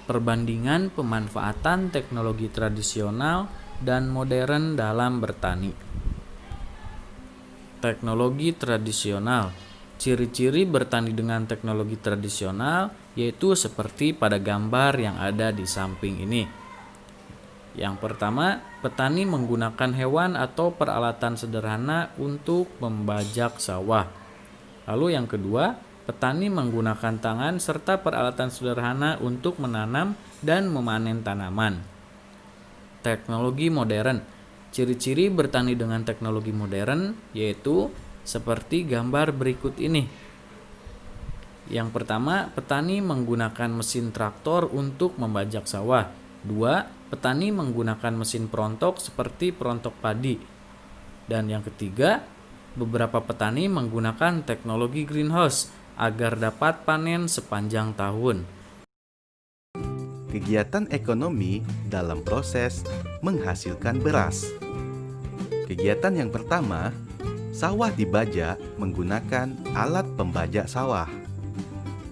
Perbandingan pemanfaatan teknologi tradisional dan modern dalam bertani. Teknologi tradisional. Ciri-ciri bertani dengan teknologi tradisional yaitu seperti pada gambar yang ada di samping ini. Yang pertama, petani menggunakan hewan atau peralatan sederhana untuk membajak sawah. Lalu yang kedua, petani menggunakan tangan serta peralatan sederhana untuk menanam dan memanen tanaman. Teknologi modern. Ciri-ciri bertani dengan teknologi modern yaitu seperti gambar berikut ini. Yang pertama, petani menggunakan mesin traktor untuk membajak sawah. 2. Petani menggunakan mesin perontok seperti perontok padi. Dan yang ketiga, beberapa petani menggunakan teknologi greenhouse agar dapat panen sepanjang tahun. Kegiatan ekonomi dalam proses menghasilkan beras. Kegiatan yang pertama, sawah dibajak menggunakan alat pembajak sawah.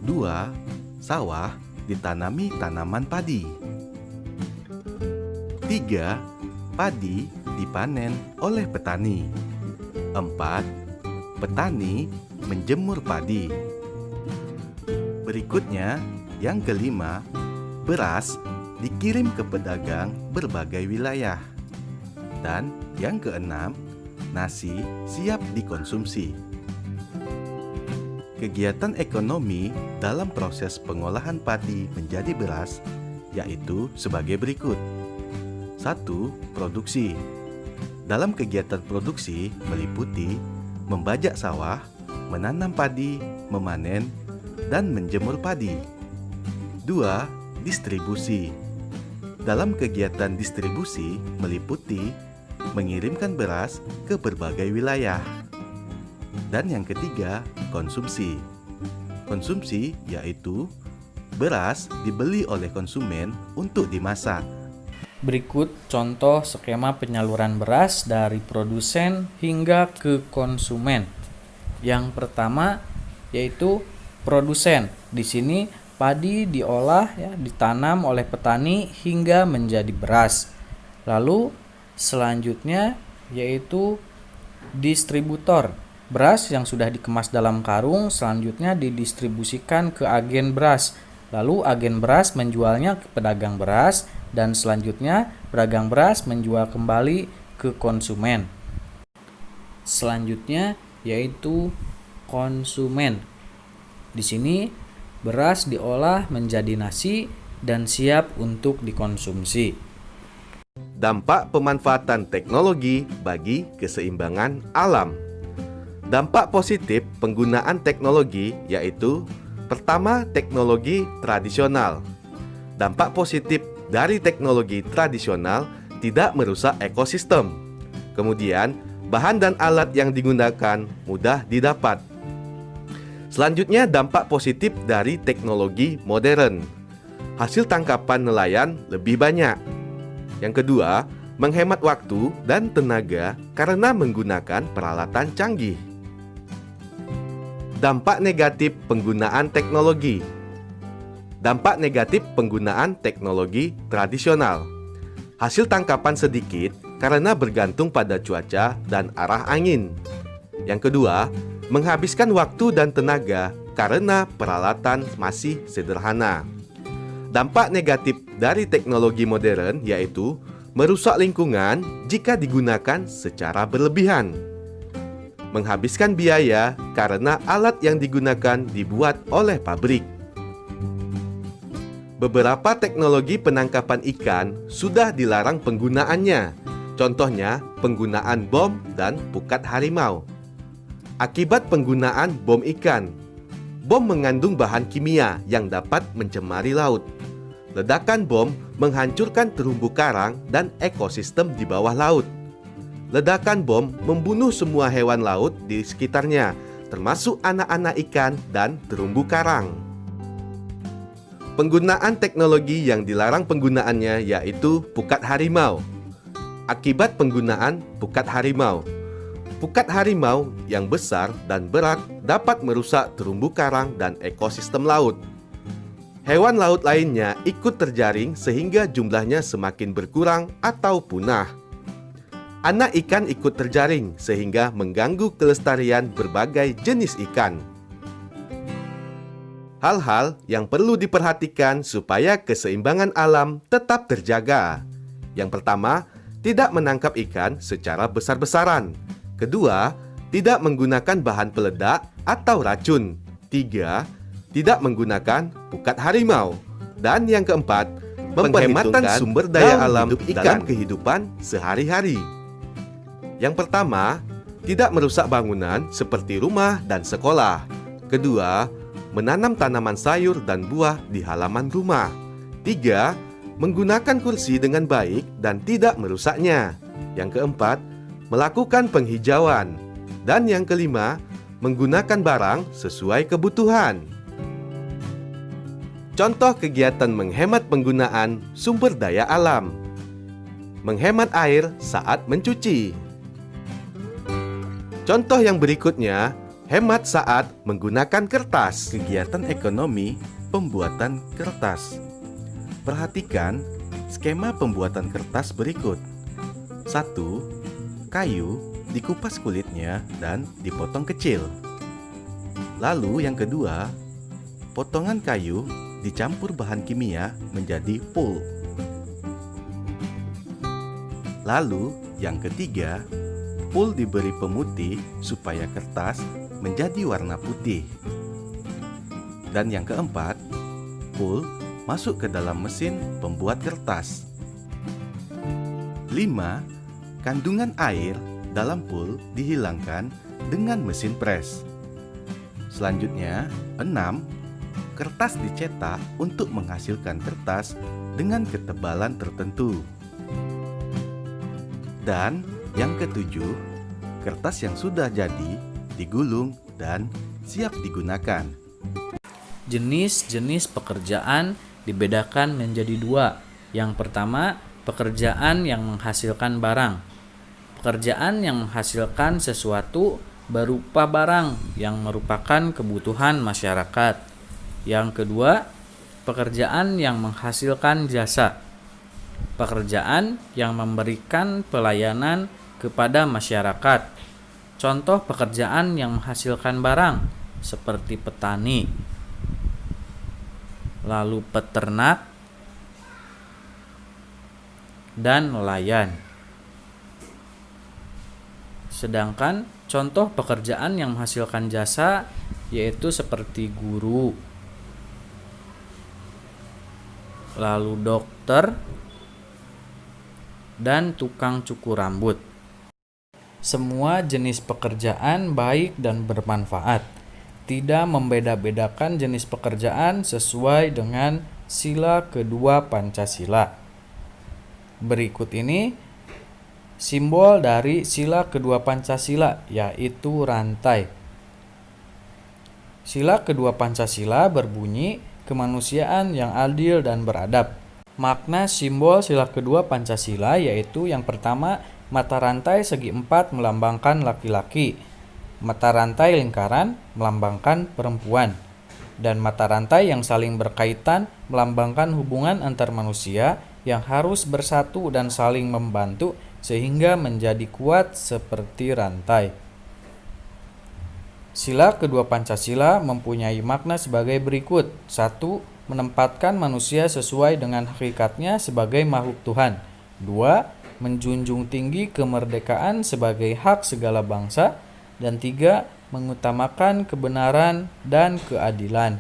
2. Sawah ditanami tanaman padi. 3. Padi dipanen oleh petani. 4. Petani menjemur padi. Berikutnya, yang kelima, beras dikirim ke pedagang berbagai wilayah. Dan yang keenam, nasi siap dikonsumsi. Kegiatan ekonomi dalam proses pengolahan padi menjadi beras yaitu sebagai berikut. 1. Produksi. Dalam kegiatan produksi meliputi membajak sawah, menanam padi, memanen, dan menjemur padi. 2. Distribusi. Dalam kegiatan distribusi meliputi mengirimkan beras ke berbagai wilayah. Dan yang ketiga, konsumsi. Konsumsi yaitu beras dibeli oleh konsumen untuk dimasak. Berikut contoh skema penyaluran beras dari produsen hingga ke konsumen. Yang pertama yaitu produsen. Di sini padi diolah ditanam oleh petani hingga menjadi beras. Lalu selanjutnya yaitu distributor. Beras yang sudah dikemas dalam karung selanjutnya didistribusikan ke agen beras. Lalu agen beras menjualnya ke pedagang beras dan selanjutnya pedagang beras menjual kembali ke konsumen. Selanjutnya yaitu konsumen. Di sini beras diolah menjadi nasi dan siap untuk dikonsumsi. Dampak pemanfaatan teknologi bagi keseimbangan alam. Dampak positif penggunaan teknologi yaitu pertama, teknologi tradisional. Dampak positif dari teknologi tradisional tidak merusak ekosistem. Kemudian, bahan dan alat yang digunakan mudah didapat. Selanjutnya, dampak positif dari teknologi modern. Hasil tangkapan nelayan lebih banyak. Yang kedua, menghemat waktu dan tenaga karena menggunakan peralatan canggih. Dampak negatif penggunaan teknologi. Dampak negatif penggunaan teknologi tradisional. Hasil tangkapan sedikit karena bergantung pada cuaca dan arah angin. Yang kedua, menghabiskan waktu dan tenaga karena peralatan masih sederhana. Dampak negatif dari teknologi modern yaitu merusak lingkungan jika digunakan secara berlebihan. Menghabiskan biaya karena alat yang digunakan dibuat oleh pabrik. Beberapa teknologi penangkapan ikan sudah dilarang penggunaannya. Contohnya, penggunaan bom dan pukat harimau. Akibat penggunaan bom ikan. Bom mengandung bahan kimia yang dapat mencemari laut. Ledakan bom menghancurkan terumbu karang dan ekosistem di bawah laut. Ledakan bom membunuh semua hewan laut di sekitarnya, termasuk anak-anak ikan dan terumbu karang. Penggunaan teknologi yang dilarang penggunaannya yaitu pukat harimau. Akibat penggunaan pukat harimau. Pukat harimau yang besar dan berat dapat merusak terumbu karang dan ekosistem laut. Hewan laut lainnya ikut terjaring sehingga jumlahnya semakin berkurang atau punah. Anak ikan ikut terjaring sehingga mengganggu kelestarian berbagai jenis ikan. Hal-hal yang perlu diperhatikan supaya keseimbangan alam tetap terjaga. Yang pertama, tidak menangkap ikan secara besar-besaran. Kedua, tidak menggunakan bahan peledak atau racun. Tiga, tidak menggunakan pukat harimau. Dan yang keempat, penghematan sumber daya alam dalam kehidupan sehari-hari. Yang pertama, tidak merusak bangunan seperti rumah dan sekolah. Kedua, menanam tanaman sayur dan buah di halaman rumah. Tiga, menggunakan kursi dengan baik dan tidak merusaknya. Yang keempat, melakukan penghijauan. Dan yang kelima, menggunakan barang sesuai kebutuhan. Contoh kegiatan menghemat penggunaan sumber daya alam. Menghemat air saat mencuci. Contoh yang berikutnya, hemat saat menggunakan kertas. Kegiatan ekonomi pembuatan kertas. Perhatikan skema pembuatan kertas berikut. 1. Kayu dikupas kulitnya dan dipotong kecil. Lalu yang kedua, potongan kayu dicampur bahan kimia menjadi pulp. Lalu yang ketiga, pulp diberi pemutih supaya kertas menjadi warna putih. Dan yang keempat, pulp masuk ke dalam mesin pembuat kertas. 5. Kandungan air dalam pulp dihilangkan dengan mesin pres. Selanjutnya, 6. Kertas dicetak untuk menghasilkan kertas dengan ketebalan tertentu. Dan yang ketujuh, kertas yang sudah jadi digulung dan siap digunakan. Jenis-jenis pekerjaan dibedakan menjadi dua. Yang pertama, pekerjaan yang menghasilkan barang. Pekerjaan yang menghasilkan sesuatu berupa barang yang merupakan kebutuhan masyarakat. Yang kedua, pekerjaan yang menghasilkan jasa. Pekerjaan yang memberikan pelayanan kepada masyarakat. Contoh pekerjaan yang menghasilkan barang seperti petani, lalu peternak, dan nelayan. Sedangkan contoh pekerjaan yang menghasilkan jasa yaitu seperti guru, lalu dokter, dan tukang cukur rambut. Semua jenis pekerjaan baik dan bermanfaat. Tidak membeda-bedakan jenis pekerjaan sesuai dengan sila kedua Pancasila. Berikut ini simbol dari sila kedua Pancasila, yaitu rantai. Sila kedua Pancasila berbunyi kemanusiaan yang adil dan beradab. Makna simbol sila kedua Pancasila yaitu yang pertama, mata rantai segi empat melambangkan laki-laki, mata rantai lingkaran melambangkan perempuan, dan mata rantai yang saling berkaitan melambangkan hubungan antar manusia yang harus bersatu dan saling membantu sehingga menjadi kuat seperti rantai. Sila kedua Pancasila mempunyai makna sebagai berikut. 1. Menempatkan manusia sesuai dengan hakikatnya sebagai makhluk Tuhan. 2. Menjunjung tinggi kemerdekaan sebagai hak segala bangsa. Dan 3. Mengutamakan kebenaran dan keadilan.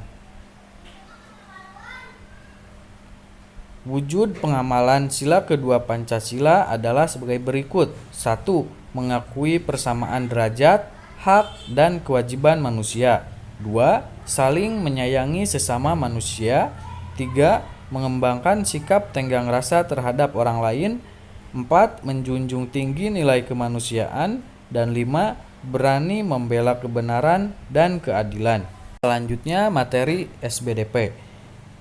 Wujud pengamalan sila kedua Pancasila adalah sebagai berikut. 1. Mengakui persamaan derajat, hak, dan kewajiban manusia. 2. Saling menyayangi sesama manusia. 3. Mengembangkan sikap tenggang rasa terhadap orang lain. 4. Menjunjung tinggi nilai kemanusiaan. Dan 5. Berani membela kebenaran dan keadilan. Selanjutnya materi SBDP.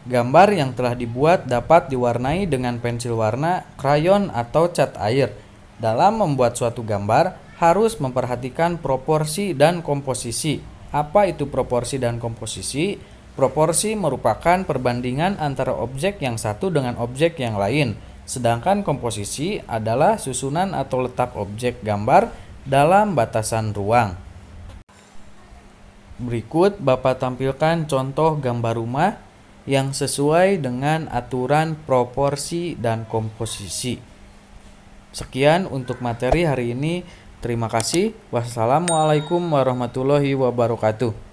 Gambar yang telah dibuat dapat diwarnai dengan pensil warna, krayon, atau cat air. Dalam membuat suatu gambar, harus memperhatikan proporsi dan komposisi. Apa itu proporsi dan komposisi? Proporsi merupakan perbandingan antara objek yang satu dengan objek yang lain, sedangkan komposisi adalah susunan atau letak objek gambar dalam batasan ruang. Berikut Bapak tampilkan contoh gambar rumah yang sesuai dengan aturan proporsi dan komposisi. Sekian untuk materi hari ini. Terima kasih. Wassalamualaikum warahmatullahi wabarakatuh.